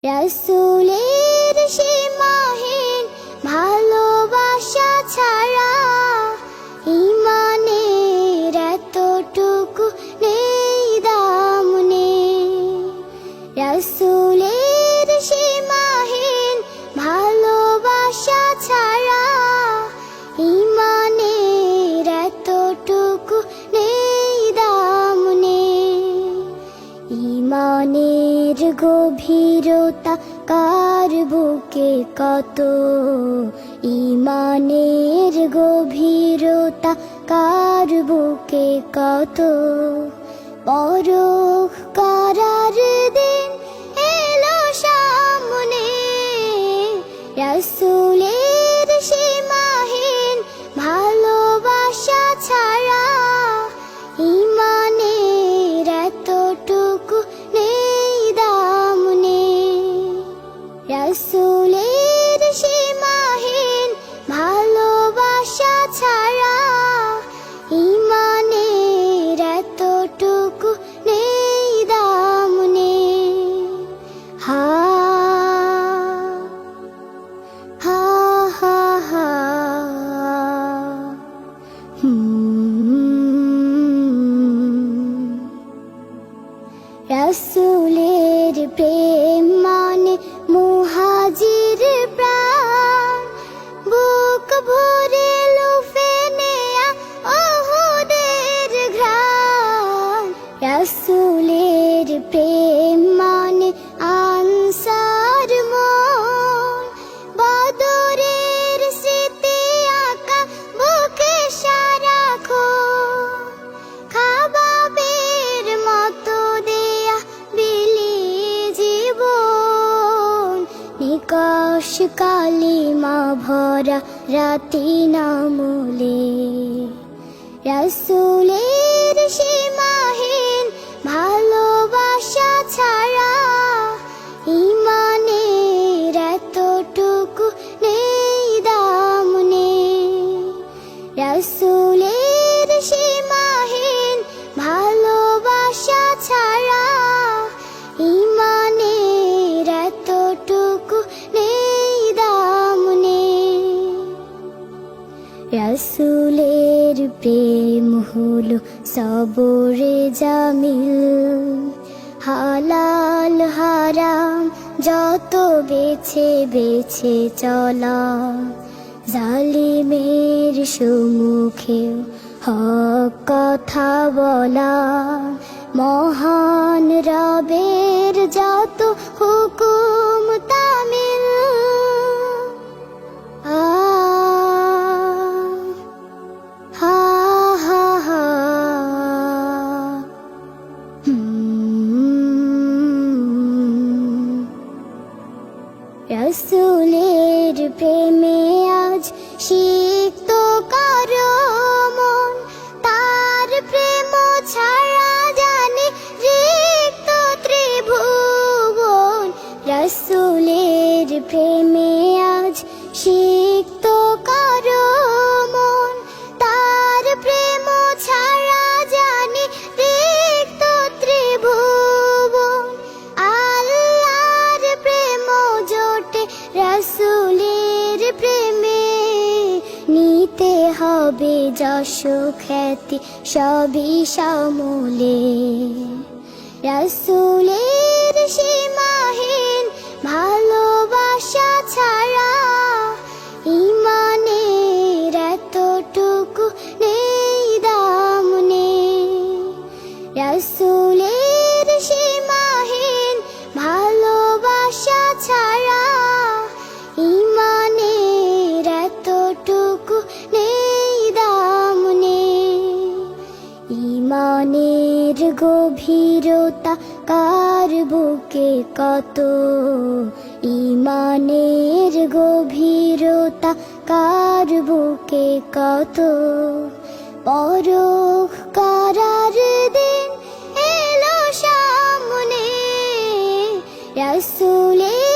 রাসূলের সীমাহীন ভালোবাসা ছাড়া ঈমানের এতটুকু নেই দাম নেই। রাসূলের সীমাহীন ভালোবাসা ছাড়া ঈমানের এতটুকু নেই দাম নেই। ঈমানের গভীরতা কার বুকে কত, ঈমানের গভীরতা কার বুকে কত। পরখ করার দিন এলো সামনে, রাসূলের সীমাহীন ভালোবাসা ছাড়া ঈমানের এতটুকু নেই দাম নেই। রাসূলের সীমাহীন ভালোবাসা ছাড়া ঈমানের এতটুকু নেই দাম নেই। হা হা হা হা রাসূলের প্রেম মানে মুহাজির প্রাণ, বুক ভরে লুফে নেয়া উহুদের ঘ্রাণ। রাসূলের প্রেম মানে আনসার মন, বদরের স্মৃতি আঁকা বুকে সারাক্ষণ। খাবাবের মতো দেয়া বিলিয়ে জীবন, নিকশ কালিমা ভরা রাতি নামলে। রাসূলের সীমাহীন ভালোবাসা ছাড়া ঈমানের এতটুকু নেই দাম নেই। রাসূলের সীমাহীন ভালোবাসা ছাড়া ঈমানের এতটুকু নেই দাম নেই। রাসূলের প্রেম হলো সবরে জামিল, হালাল হারাম যত বেছে বেছে চলা। জালিমের সম্মুখেও হক কথা বলা, মহান রবের যত হুকুম তামিল। হা হা হা রাসূলের প্রেমে আজ সিক্ত কারো মন, তার প্রেম ছাড়া জানে রিক্ত ত্রিভুবন। রাসূলের প্রেমে আজ সিক্ত কারো মন, তার প্রেম ছাড়া জানে রিক্ত ত্রিভুবন। আল্লাহর প্রেম জোটে রাসূলের প্রেমে, নিতে হবে যশ খ্যাতি সবই সমূলে। রাসূলের সীমাহীন ভালোবাসা ছাড়া ঈমানের এতটুকু নেই দাম নেই। রাসূলের সীমাহীন ভালোবাসা ছাড়া ঈমানের এতটুকু নেই দাম নেই। ঈমানের গভীরতা কার বুকে কত, ঈমানের গভীরতা কার বুকে কত। পরখ করার দিন এলো সামনে, রাসূলের